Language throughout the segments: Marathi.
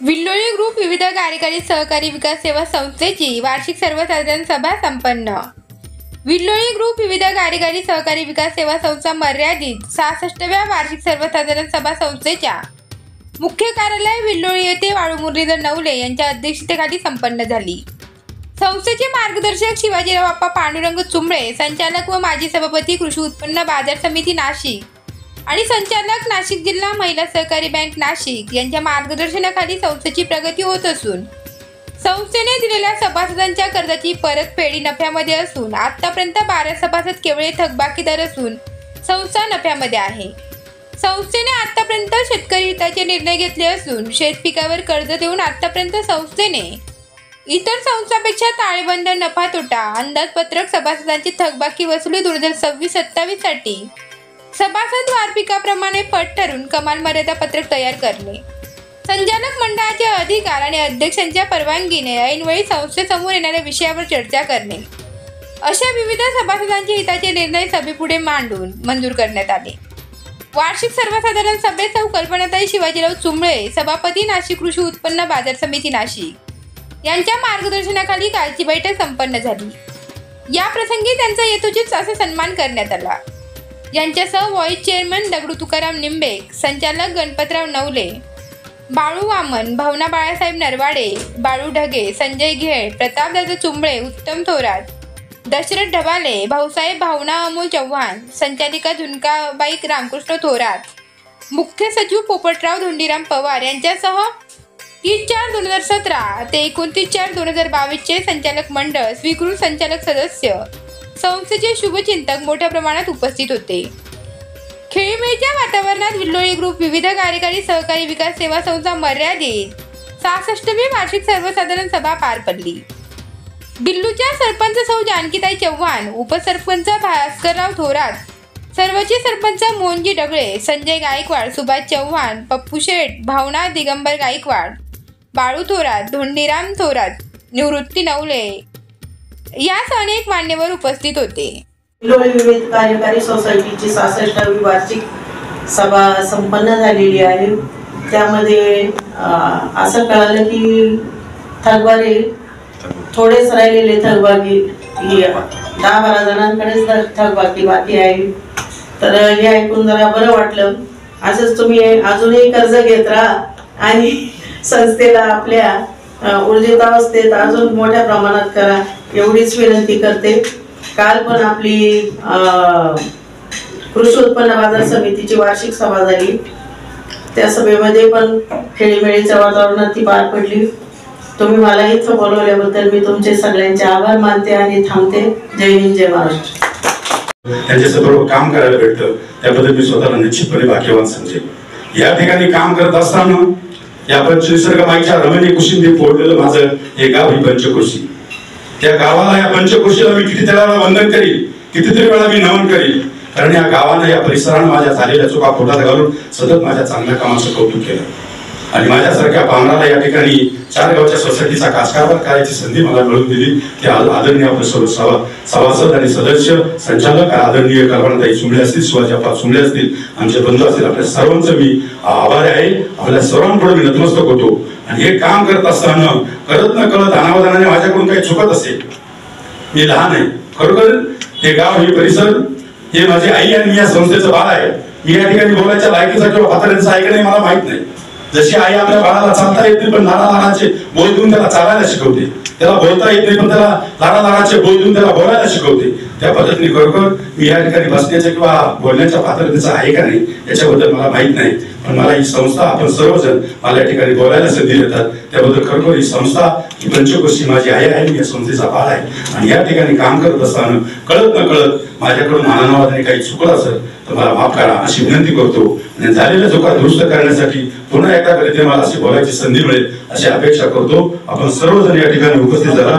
विल्लोळी ग्रुप विविध कार्यकारी सहकारी विकास सेवा संस्थेची वार्षिक सर्वसाधारण सभा संपन्न। विल्लोळी ग्रुप विविध कार्यकारी सहकारी विकास सेवा संस्था मर्यादित 66व्या वार्षिक सर्वसाधारण सभा संस्थेच्या मुख्य कार्यालय विल्लोळी येथे वाळू मुरलीधर नवले यांच्या अध्यक्षतेखाली संपन्न झाली। संस्थेचे मार्गदर्शक शिवाजीराव आप्पा पांडुरंग चुंबळे, संचालक व माजी सभापती कृषी उत्पन्न बाजार समिती नाशिक आणि संचालक नाशिक जिल्हा महिला सहकारी बँक नाशिक यांच्या मार्गदर्शनाखाली संस्थेची प्रगती होत असून संस्थेने दिलेल्या सभासदांच्या कर्जाची परतफेड नफ्यामध्ये असून आतापर्यंत 12 सभासद केवळ थकबाकीदार असून संस्था नफ्यामध्ये आहे। संस्थेने आतापर्यंत शेतकरी हिताचे निर्णय घेतले असून शेतपिकावर कर्ज देऊन आतापर्यंत संस्थेने इतर संस्थांपेक्षा ताळेबंद नफा तोटा अंदाजपत्रक सभासदांची थकबाकी वसुली 2026-27 साठी सभासद वार पिकाप्रमाणे पट ठरून कमाल मर्यादा पत्रक तयार करणे, संचालक मंडळाचे अधिकार आणि अध्यक्षांच्या परवानगीने ऐनवेळी संस्थेसमोर येणाऱ्या विषयावर चर्चा करणे अशा विविध सभासदांचे हिताचे निर्णय सभेपुढे मांडून मंजूर करण्यात आले। वार्षिक सर्वसाधारण सभेत सौ कल्पनाताई शिवाजीराव चुंबळे, सभापती नाशिक कृषी उत्पन्न बाजार समिती नाशिक यांच्या मार्गदर्शनाखाली कालची बैठक संपन्न झाली। या प्रसंगी त्यांचा यथोचित असा सन्मान करण्यात आला। यांच्यासह व्हाईस चेअरमन दगडू तुकाराम निंबेक, संचालक गणपतराव नवले, बाळू वामन, भावना बाळासाहेब नरवाडे, बाळू ढगे, संजय घेळ, प्रतापदादा चुंबळे, उत्तम थोरात, दशरथ ढबाले, भाऊसाहेब भावना अमोल चव्हाण, संचालिका झुणकाबाई रामकृष्ण थोरात, मुख्य सचिव पोपटराव धोंडीराम पवार यांच्यासह 30/4/2017 ते 29/4/2022 चे संचालक मंडळ, स्वीकृत संचालक सदस्य, संस्थेचे शुभचिंतक मोठ्या प्रमाणात उपस्थित होते। खेळीमेळीच्या वातावरणात विल्लोळी ग्रुप विविध कार्यकारी सहकारी विकास सेवा संस्था मर्यादित 66वी वार्षिक सर्वसाधारण सभा पार पडली। बिल्लूच्या सरपंच सौ जानकीताई चव्हाण, उपसरपंच भास्करराव थोरात, सर्वचे सरपंच मोहनजी डगळे, संजय गायकवाड, सुभाष चव्हाण, पप्पू शेठ, भावना दिगंबर गायकवाड, बाळू थोरात, धोंडीराम थोरात, निवृत्ती नवले यास अनेक मान्यवर उपस्थित होते। विल्लोळी विविध कार्यकारी सोसायटीची 66वी वार्षिक सभा संपन्न झालेली आहे। त्यामध्ये असं कळालं की थकबाकी थोडेच राहिलेले थकबाकी 10-12 जणांकडेच थकबाकी बाकी आहे। तर हे ऐकून जरा बरं वाटलं। असंच तुम्ही अजूनही कर्ज घेत राहा आणि संस्थेला आपल्या ऊर्जितावस्थेत अजून मोठ्या प्रमाणात करा एवढीच विनंती करते। काल पण आपली कृषी उत्पन्न बाजार समितीची वार्षिक सभा झाली। त्या सभेमध्ये पण खेळीमेळीच्या वातावरणात ती पार पडली। तुम्ही मला इथं बोलवल्याबद्दल मी तुमचे सगळ्यांचे आभार मानते आणि थांबते। जय हिंद, जय महाराष्ट्र। त्यांच्यासोबत काम करायला भेटतं त्याबद्दल मी स्वतःला निश्चितपणे भाग्यवान समजेन। या ठिकाणी काम करत असताना या निसर्गमाईच्या रमणीय कुशींनी फोडलेलं माझं हे गाव ही पंचकृषी। त्या गावाला, या पंचकृषीला मी किती वेळा वंदन करील, कितीतरी वेळा मी नमन करील, कारण या गावानं, या परिसरानं माझ्या झालेल्या चुका पोटात घालून सतत माझ्या चांगल्या कामाचं कौतुक केलं आणि माझ्यासारख्या पामराला या ठिकाणी 4 गावच्या सोसायटीचा कासकारभार करायची संधी मला मिळवून दिली। ते आदरणीय आपले सर्व सभासद आणि सदस्य, संचालक आदरणीय कल्पनाताई चुंबळे असतील, शिवाजी आप्पा चुंबळे असतील, आमचे बंधू असतील, आपल्या सर्वांचं मी आभारी आहे। आपल्या सर्वांपुढे मी नतमस्तक होतो आणि हे काम करत असताना कळत न कळत अनावधानाने माझ्याकडून काही चुकत असेल, मी लहान आहे खरोखर। हे गाव, हे परिसर, हे माझी आई आणि या संस्थेचं बाळ आहे। मी या ठिकाणी बोलायच्या लायकीचा किंवा पातळीचा ऐकणे मला माहित नाही। जशी आई आपल्या बाळाला चालता येत नाही पण लाडाचे बोल देऊन त्याला चालायला शिकवते, त्याला बोलता येत नाही पण त्याला लाडाचे बोल देऊन त्याला बोलायला शिकवते, त्या पद्धतीने खरोखर मी या ठिकाणी बसण्याच्या किंवा बोलण्याच्या पात्रतेचा आहे का नाही याच्याबद्दल मला माहित नाही, पण मला ही संस्था, आपण सर्वजण मला या ठिकाणी बोलायला संधी देतात त्याबद्दल खरोखर ही संस्था, ही पंचकृषी माझी आई आहे, या संस्थेचा बाळ आहे। आणि या ठिकाणी काम करत असताना कळत न कळत माझ्याकडून मानवाने काही चुकलं असेल तर मला माफ करा अशी विनंती करतो आणि झालेल्या चुका दुरुस्त करण्यासाठी पुन्हा एकदा कधीतरी मला अशी बोलायची संधी मिळेल अशी अपेक्षा करतो। आपण सर्वजण या ठिकाणी उपस्थित झाला।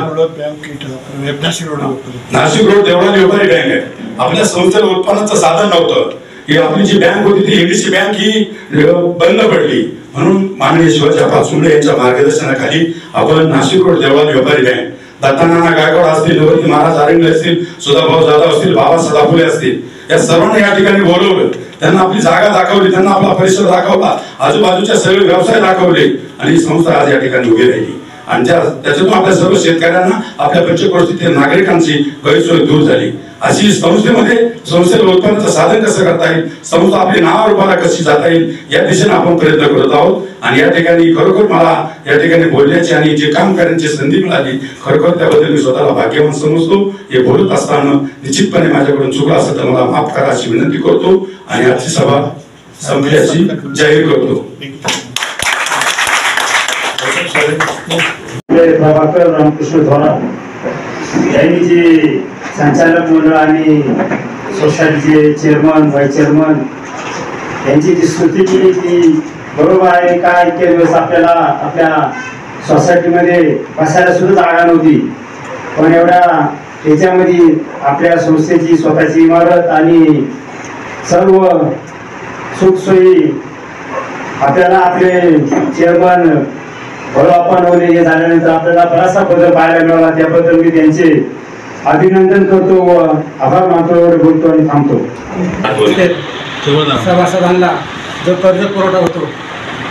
नाशिक रोड देवळा व्यापारी बँक आहे। आपल्या संस्थेला उत्पन्नाचं साधन नव्हतं, ही आपली जी बँक होती ती एनडीसी बँक ही बंद पडली, म्हणून माननीय शिवाजी आप्पा चुंबळे यांच्या मार्गदर्शनाखाली आपण नाशिक रोड देवळा व्यापारी बँक, दत्तानाना गायकवाड असतील, निवृत्ती महाराज आरंगले असतील, सुधाभाऊ जाधव असतील, बाबा सदाफुले असतील, या सर्वांना या ठिकाणी बोलवलं त्यांना आपली जागा दाखवली, त्यांना आपला परिसर दाखवला, आजूबाजूच्या सगळे व्यवसाय दाखवले आणि ही संस्था आज या ठिकाणी उभी राहिली. आणि त्याच्यातून आपल्या सर्व शेतकऱ्यांना, आपल्या पंचक्रोशीतील नागरिकांची गैरसोय दूर झाली. अशी संस्थेला उत्पन्नाचं साधन कसं करता येईल, संस्था आपली नावारूपाला कशी जाता येईल, या दिशेने आपण प्रयत्न करत आहोत. आणि या ठिकाणी खरोखर मला या ठिकाणी बोलण्याची आणि जे काम करण्याची संधी मिळाली, खरोखर त्याबद्दल मी स्वतःला भाग्यवान समजतो. हे बोलत असताना निश्चितपणे माझ्याकडून चुकलं असेल तर मला माफ करा अशी विनंती करतो आणि आजची सभा संपल्याची जाहीर करतो. प्रभाकर रामकृष्ण थोरात यांनी जी संचालक मंडळ आणि सोसायटीचे चेअरमन, व्हाईस चेअरमन यांची जी स्तुती केली ती बरोबर आहे. काय इतके दिवस आपल्याला आपल्या सोसायटीमध्ये बसायला सुद्धा जागा नव्हती, पण एवढ्या याच्यामध्ये आपल्या संस्थेची स्वतःची इमारत आणि सर्व सुखसोयी आपल्याला आपले चेअरमन बळाप्पा नवले हे झाल्यानंतर आपल्याला बराचसा बदल पाहायला मिळाला. त्याबद्दल मी त्यांचे अभिनंदन करतो व आभार मानतो. एवढे बोलतो आणि थांबतो. सभासदांना जो कर्ज पुरवठा होतो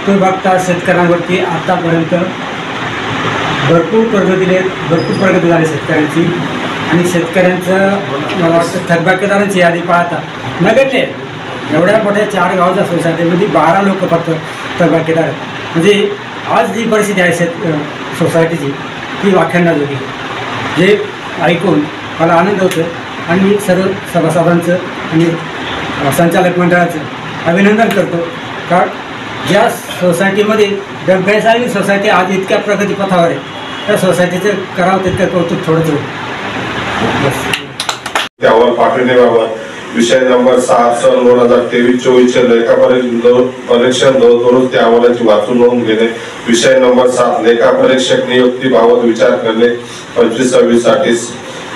तो बघता शेतकऱ्यांवरती आतापर्यंत भरपूर कर्ज दिले, भरपूर प्रगती झाली शेतकऱ्यांची. आणि शेतकऱ्यांचं मला वाटतं थकबाकीदारांची यादी पाहता नगरले एवढ्या मोठ्या 4 गावच्या सोसायटीमध्ये 12 लोक फक्त थकबाकीदार आहेत. म्हणजे आज जी परिस्थिती आहे सोसायटीची ती वाख्यांना जोगी, जे ऐकून मला आनंद होतो. आणि मी सर्व सभासदांचं आणि संचालक मंडळाचं अभिनंदन करतो. कारण ज्या सोसायटीमध्ये 42 सोसायटी आज इतक्या प्रगतीपथावर आहे, त्या सोसायटीचं करावं तितकं कौतुक थोडंच बस. त्यावर पाठविण्याबाबत विषय नंबर 6/2023-24 लेखापरीक्षण दररोज त्या अहवालाची वाचून नोंद घेणे. विषय नंबर 7 लेखापरीक्षक नियुक्तीबाबत विचार करणे 25-26 साठी.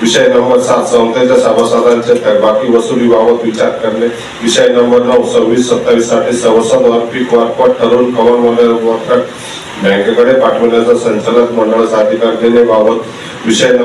विषय नंबर 7 संस्थेच्या सभासदांच्या थकबाकी वसुलीबाबत विचार करणे. विषय नंबर 9 26-27 साठी सभासद पीक वारपट ठरवून कमाल बँकेकडे पाठवण्याचा संचालक मंडळाचा अधिकार देण्याबाबत. विषय